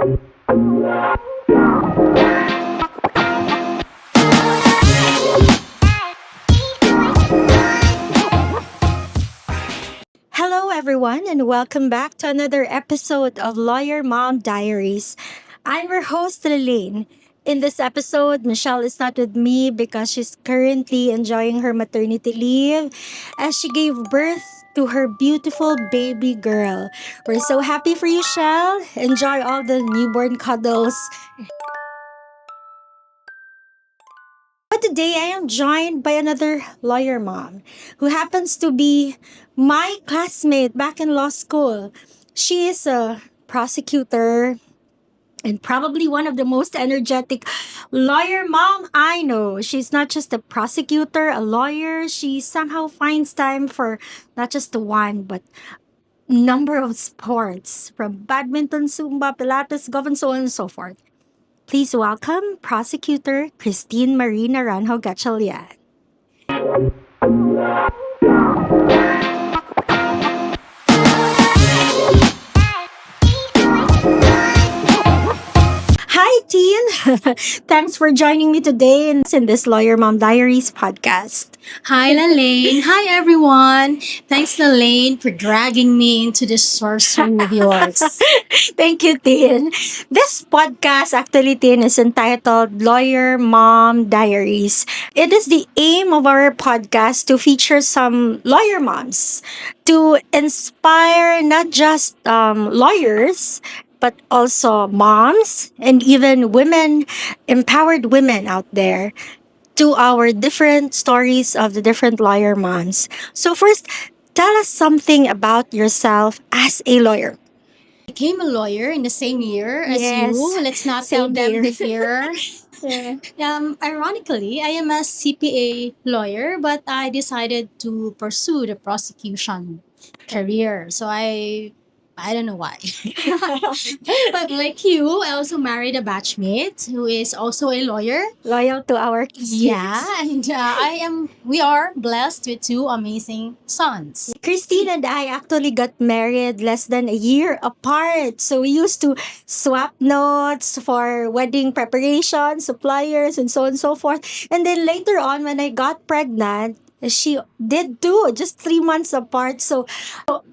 Hello, everyone, and welcome back to another episode of Lawyer Mom Diaries. I'm your host, Lalaine. In this episode, Michelle is not with me because she's currently enjoying her maternity leave as she gave birth to her beautiful baby girl. We're so happy for you, Shell. Enjoy all the newborn cuddles. But today I am joined by another lawyer mom who happens to be my classmate back in law school. She is a prosecutor and probably one of the most energetic lawyer mom I know. She's not just a prosecutor, a lawyer. She somehow finds time for not just the one, but number of sports from badminton, Zumba, pilates, golf, and so on and so forth. Please welcome Prosecutor Christine Marie Naranjo-Gatchalian. Hi, Teen. Thanks for joining me today in this Lawyer Mom Diaries podcast. Hi, Lalaine. Hi, everyone. Thanks, Lalaine, for dragging me into this sorcery of yours. Thank you, Tin. This podcast, actually, Tin, is entitled Lawyer Mom Diaries. It is the aim of our podcast to feature some lawyer moms to inspire not just lawyers, but also moms and even women, empowered women out there to our different stories of the different lawyer moms. So, first, tell us something about yourself as a lawyer. I became a lawyer in the same year as Yes. you. Let's not tell Same them here. the year. Yeah. Ironically, I am a CPA lawyer, but I decided to pursue the prosecution career. I don't know why. But like you, I also married a batchmate who is also a lawyer. Loyal to our kids. Yeah, and we are blessed with two amazing sons. Christine and I actually got married less than a year apart. So we used to swap notes for wedding preparation, suppliers, and so on and so forth. And then later on, when I got pregnant, she did too, just 3 months apart. So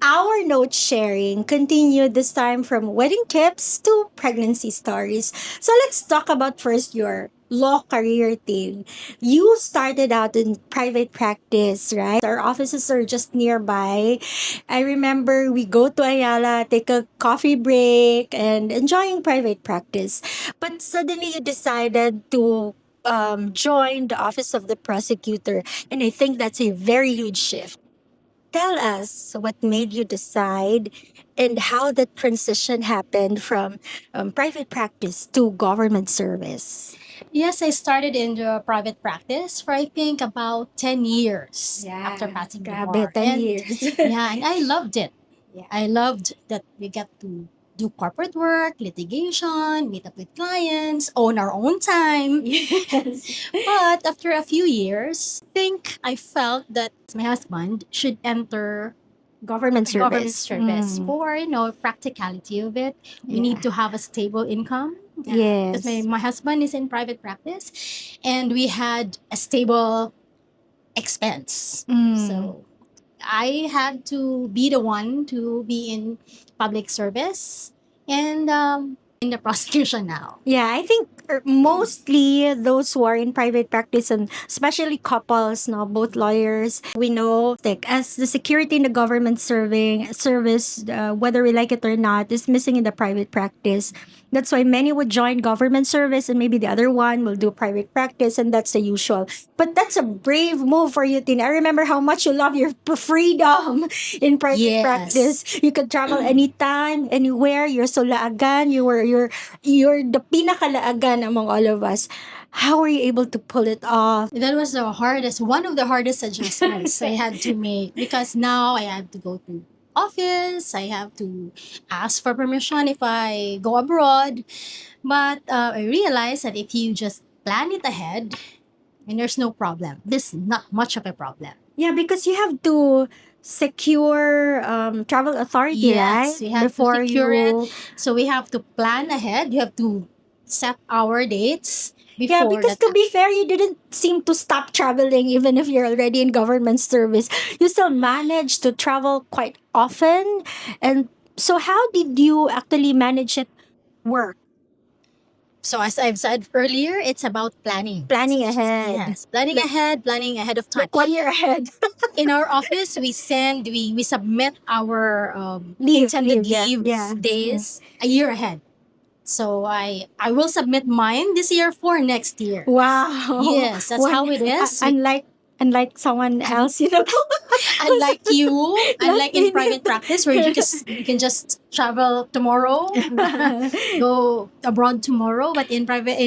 our note sharing continued this time from wedding tips to pregnancy stories. So let's talk about first your law career thing. You started out in private practice, right? Our offices are just nearby. I remember we go to Ayala, take a coffee break, and enjoying private practice. But suddenly you decided to join the office of the prosecutor. And I think that's a very huge shift. Tell us what made you decide and how the transition happened from private practice to government service. Yes, I started in the private practice for I think about 10 years after passing the Grabe, bar. 10 And years. yeah, and I loved it. Yeah, I loved that we get to do corporate work, litigation, meet up with clients, own our own time. Yes. But after a few years, I felt that my husband should enter Government service. government service Mm. for practicality of it. We Yeah. need to have a stable income. Yes. Because my husband is in private practice and we had a stable expense. Mm. So I had to be the one to be in public service and in the prosecution now. Yeah, I think mostly those who are in private practice and especially couples, no, both lawyers, we know like as the security in the government service, whether we like it or not, is missing in the private practice. That's why many would join government service and maybe the other one will do private practice, and that's the usual. But that's a brave move for you, Tina. I remember how much you love your freedom in private Yes. practice. You could travel anytime, anywhere. You're so laagan. You're the pinakalaagan among all of us. How were you able to pull it off? That was one of the hardest adjustments I had to make because now I have to go to office. I have to ask for permission if I go abroad. But I realized that if you just plan it ahead, and there's no problem. This is not much of a problem. Yeah, because you have to secure travel authority, right? Yes, we have to Before secure it. you. So we have to plan ahead. You have to set our dates Yeah, before because that. to be fair, you didn't seem to stop traveling even if you're already in government service. You still managed to travel quite often. And so, how did you actually manage it? Work, So as I've said earlier, it's about planning. planning ahead. Yes, planning Like, ahead, planning ahead of time. like 1 year ahead. In our office, we submit our intended Leave, yeah, leave yeah. days a year ahead. So I will submit mine this year for next year. Wow. Yes, that's how it is. Unlike someone else, you know. Unlike you, Last unlike in minute. private practice where you can just travel tomorrow, go abroad tomorrow, but in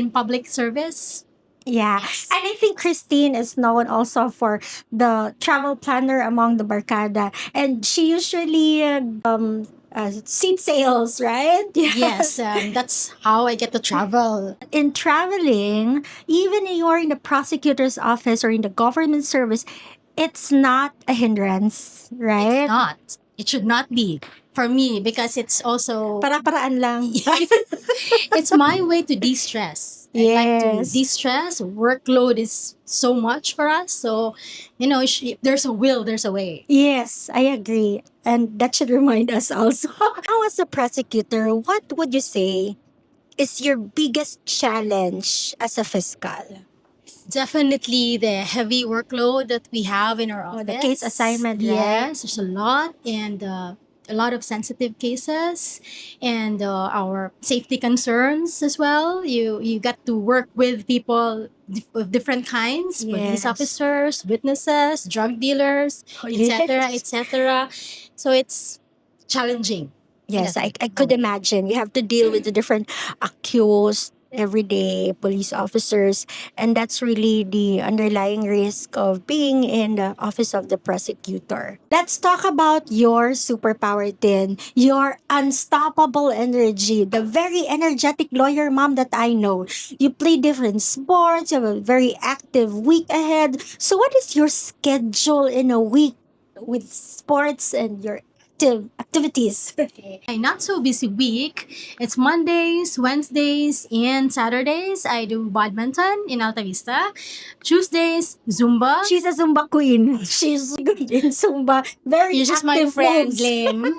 public service, Yeah. yes. And I think Christine is known also for the travel planner among the Barkada. And she usually seat sales, right? Yes, that's how I get to travel. In traveling, even if you're in the prosecutor's office or in the government service, it's not a hindrance, It's right? not. It should not be for me because it's also Para-paraan lang. it's my way to de-stress. I like to Yes. de-stress. Workload is so much for us. So, if there's a will, there's a way. Yes, I agree. And that should remind us also. Now, as a prosecutor, what would you say is your biggest challenge as a fiscal? Definitely the heavy workload that we have in our Oh, office. the case assignment, right? Yes, there's a lot and a lot of sensitive cases and our safety concerns as well. You got to work with people of different kinds, police Yes. officers, witnesses, drug dealers, etc., etc. So it's challenging. Yes, I could imagine. You have to deal with the different accused every day, police officers, and that's really the underlying risk of being in the office of the prosecutor. Let's talk about your superpower, Tin. Your unstoppable energy, the very energetic lawyer mom that I know. You play different sports, you have a very active week ahead. So, what is your schedule in a week with sports and your activities? A not so busy week. It's Mondays, Wednesdays, and Saturdays. I do badminton in Alta Vista. Tuesdays, Zumba. She's a Zumba queen. She's good in Zumba. Very You're just my active friend, moves. Lynn.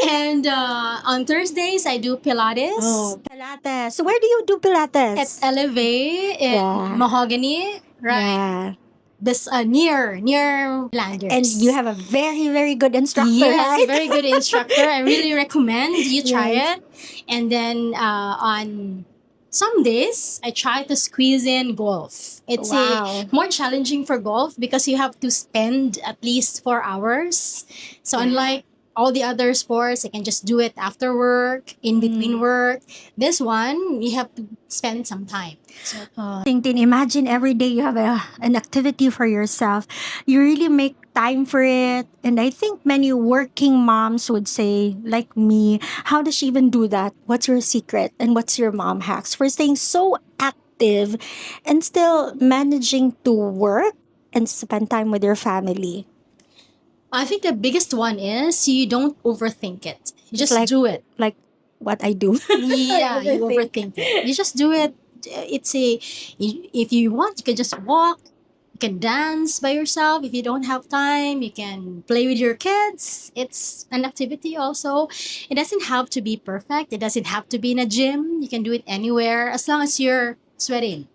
And on Thursdays, I do Pilates. Oh, Pilates. So where do you do Pilates? At Elevate in Yeah. Mahogany, right? Yeah. This near Landers. And you have a very, very good instructor, Yes, right? a very good instructor. I really recommend you try Yes. it. And then on some days, I try to squeeze in golf. It's Wow. more challenging for golf because you have to spend at least 4 hours. So Yeah. unlike all the other sports, I can just do it after work, in between work. This one, you have to spend some time. So Tintin, imagine every day you have an activity for yourself. You really make time for it. And I think many working moms would say, like me, how does she even do that? What's your secret? And what's your mom hacks for staying so active and still managing to work and spend time with your family? I think the biggest one is you don't overthink it. You just Like- do it. Like what I do. Yeah, you Overthink. overthink it. You just do it. If you want, you can just walk. You can dance by yourself. If you don't have time, you can play with your kids. It's an activity also. It doesn't have to be perfect. It doesn't have to be in a gym. You can do it anywhere as long as you're sweating.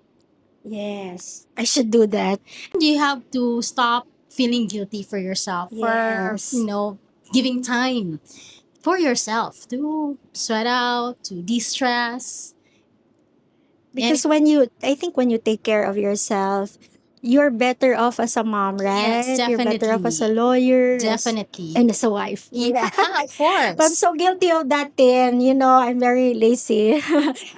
Yes. I should do that. You have to stop feeling guilty for yourself Yes. for giving time for yourself to sweat out, to de-stress. Because I think when you take care of yourself, you're better off as a mom, right? Yes, You're better off as a definitely. lawyer. Definitely. And as a wife. Yeah, of course. But I'm so guilty of that thing. I'm very lazy.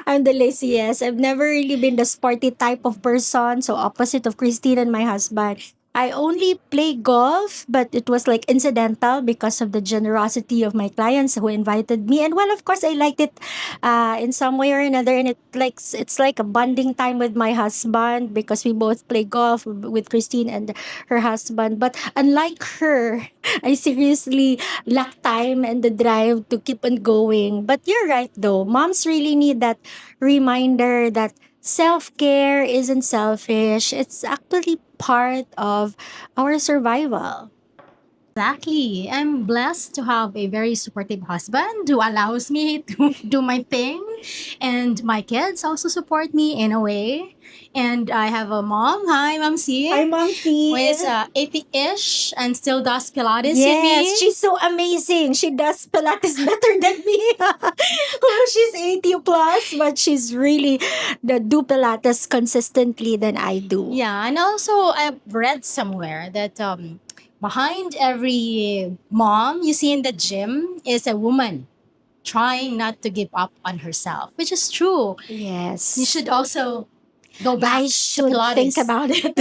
I'm the laziest. I've never really been the sporty type of person. So opposite of Christine and my husband. I only play golf, but it was like incidental because of the generosity of my clients who invited me. And well, of course, I liked it in some way or another. And it's like a bonding time with my husband because we both play golf with Christine and her husband. But unlike her, I seriously lack time and the drive to keep on going. But you're right, though. Moms really need that reminder that self care isn't selfish. It's actually part of our survival. Exactly. I'm blessed to have a very supportive husband who allows me to do my thing. And my kids also support me in a way. And I have a mom. Hi, Mom C. Hi, Mom Who C. is 80-ish and still does Pilates with Yes, me. she's so amazing. She does Pilates better than me. Well, she's 80 plus, but she's really the do Pilates consistently than I do. Yeah, and also I've read somewhere that behind every mom you see in the gym is a woman trying not to give up on herself, which is true. Yes. You should also go back I to should Pilates. think about it.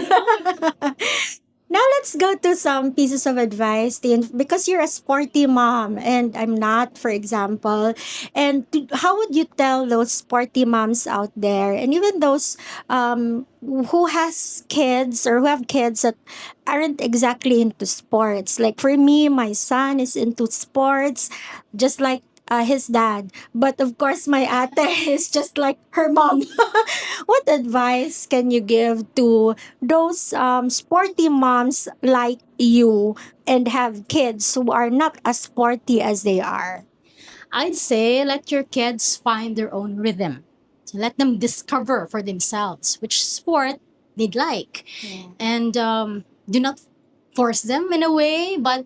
Now let's go to some pieces of advice, Tin, because you're a sporty mom and I'm not, for example. And how would you tell those sporty moms out there, and even those who has kids or who have kids that aren't exactly into sports? Like for me, my son is into sports, just like his dad. But of course, my ate is just like her mom. What advice can you give to those sporty moms like you and have kids who are not as sporty as they are? I'd say let your kids find their own rhythm. So let them discover for themselves which sport they'd like. And do not force them in a way, but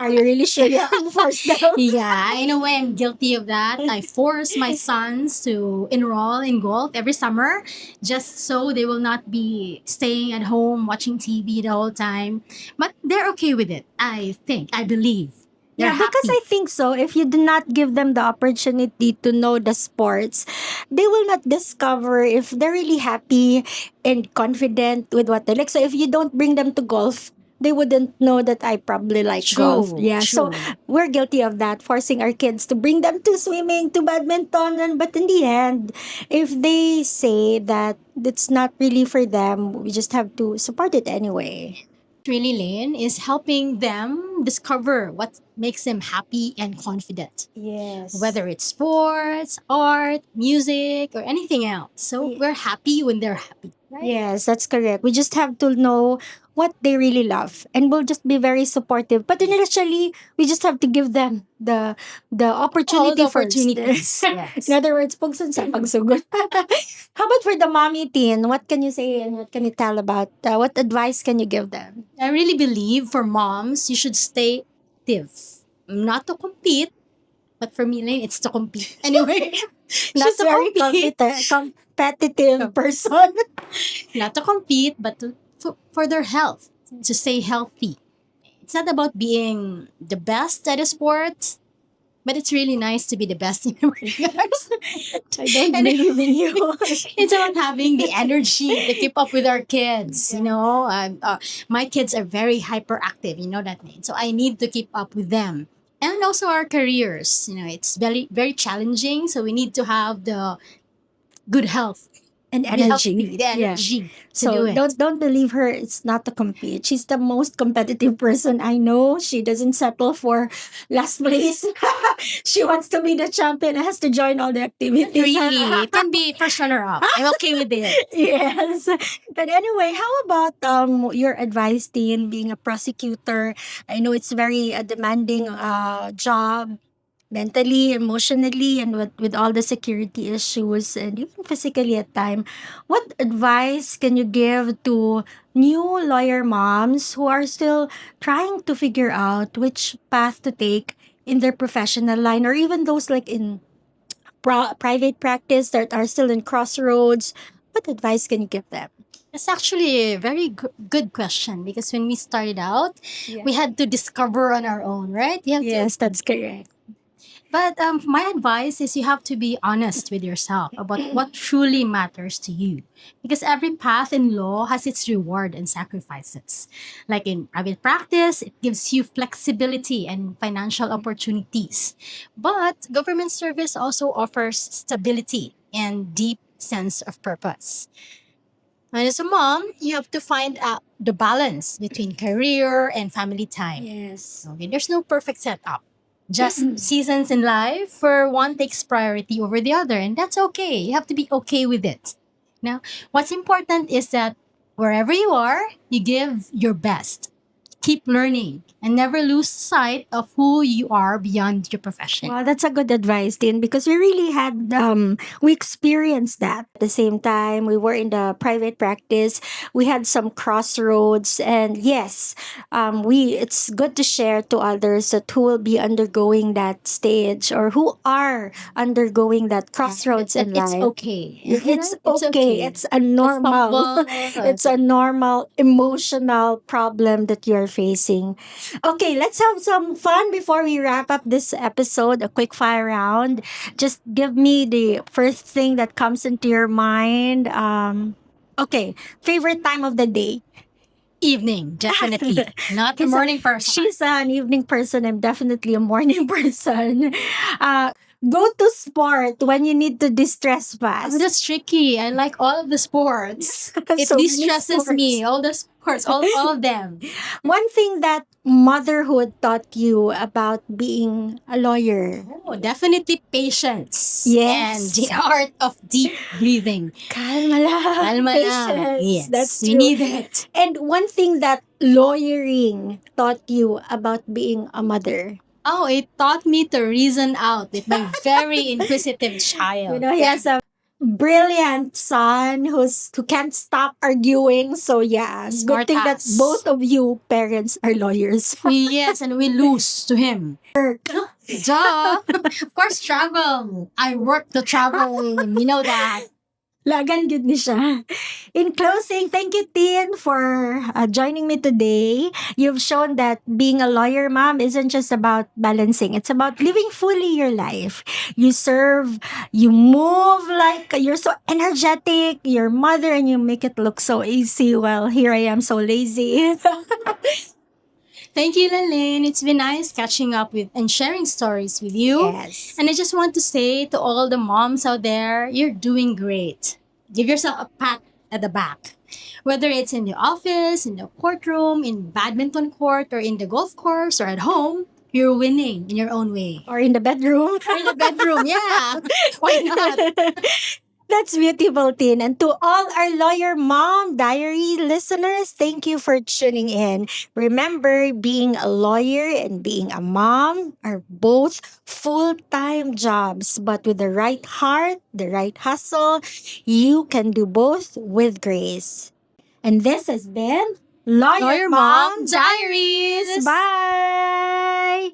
Are you really sure you haven't forced them? yeah, in a way, I'm guilty of that. I force my sons to enroll in golf every summer just so they will not be staying at home watching TV the whole time. But they're okay with it, I think. I believe. They're Yeah, because happy. I think so. If you do not give them the opportunity to know the sports, they will not discover if they're really happy and confident with what they like. So if you don't bring them to golf, they wouldn't know that I probably like golf. True, Yeah. So true. we're guilty of that, forcing our kids to bring them to swimming, to badminton. But in the end, if they say that it's not really for them, we just have to support it anyway. Really, Lane, is helping them discover what makes them happy and confident. Yes. Whether it's sports, art, music, or anything else. So we're happy when they're happy. Right? Yes, that's correct. We just have to know what they really love and we'll just be very supportive. But initially, we just have to give them the All opportunity the first. opportunities. Yes. In other words, pugsun sa pagsugod. How about for the mommy teen? What can you say and what can you tell about what advice can you give them? I really believe for moms, you should stay active. Not to compete, but for me, Lane, it's to compete. Anyway, not She's to very compete. competitive person. Not to compete, but for their health, to stay healthy. It's not about being the best at a sport, but it's really nice to be the best in everything else. I don't believe in you. It's about having the energy to keep up with our kids. You know, my kids are very hyperactive. You know that, Nate. So I need to keep up with them, and also our careers. You know, it's very very challenging. So we need to have the good health, And be healthy, energy. the Yeah. energy to So do it. don't believe her. It's not to compete. She's the most competitive person I know. She doesn't settle for last place. She wants to be the champion and has to join all the activities. Really, it can be first runner up. I'm okay with it. Yes. But anyway, how about your advice, Teen, being a prosecutor? I know it's very demanding job mentally, emotionally, and with all the security issues and even physically at time. What advice can you give to new lawyer moms who are still trying to figure out which path to take in their professional line, or even those like in private practice that are still in crossroads? What advice can you give them? It's actually a very good question because when we started out, we had to discover on our own, right? You have Yes, that's correct. But my advice is you have to be honest with yourself about what truly matters to you. Because every path in law has its reward and sacrifices. Like in private practice, it gives you flexibility and financial opportunities. But government service also offers stability and deep sense of purpose. And as a mom, you have to find out the balance between career and family time. Yes. Okay, there's no perfect setup. Just seasons in life where one takes priority over the other, and that's okay. You have to be okay with it. Now, what's important is that wherever you are, you give your best. Keep learning and never lose sight of who you are beyond your profession. Well, that's a good advice, Tin, because we really we experienced that. At the same time, we were in the private practice. We had some crossroads, and yes, it's good to share to others that who will be undergoing that stage or who are undergoing that crossroads in It's life. okay. It's It's okay. It's a normal. It's a normal emotional problem that you're facing. Okay, let's have some fun before we wrap up this episode. A quick fire round. Just give me the first thing that comes into your mind. Okay, favorite time of the day. Evening, definitely. Not the He's a- morning person. She's an evening person. I'm definitely a morning person. Go to sport when you need to distress fast. Oh, that's tricky. I like all of the sports. It So many distresses me. sports. All the sports, all of them. One thing that motherhood taught you about being a lawyer. Oh, definitely patience. Yes. And the art of deep breathing. Kalma lang. Kalma lang. Patience. Yes, That's we true. need it. And one thing that lawyering taught you about being a mother. Oh, it taught me to reason out with my very inquisitive child. You know, he has a brilliant son who can't stop arguing. So yeah, it's good Smart thing that ass. both of you parents are lawyers. Yes, and we lose to him. Duh. Of course, travel. I work the travel. You know that. Lagan good ni siya. In closing, thank you, Tin, for joining me today. You've shown that being a lawyer mom isn't just about balancing. It's about living fully your life. You serve, you move like you're so energetic, your mother, and you make it look so easy. Well, here I am so lazy. Thank you, Lalaine. It's been nice catching up with and sharing stories with you. Yes. And I just want to say to all the moms out there, you're doing great. Give yourself a pat at the back. Whether it's in the office, in the courtroom, in badminton court, or in the golf course, or at home, you're winning in your own way. Or in the bedroom. Or in the bedroom, yeah. Why not? That's beautiful, Tin. And to all our Lawyer Mom Diary listeners, thank you for tuning in. Remember, being a lawyer and being a mom are both full-time jobs, but with the right heart, the right hustle, you can do both with grace. And this has been Lawyer, Lawyer Mom Mom Diaries. Bye!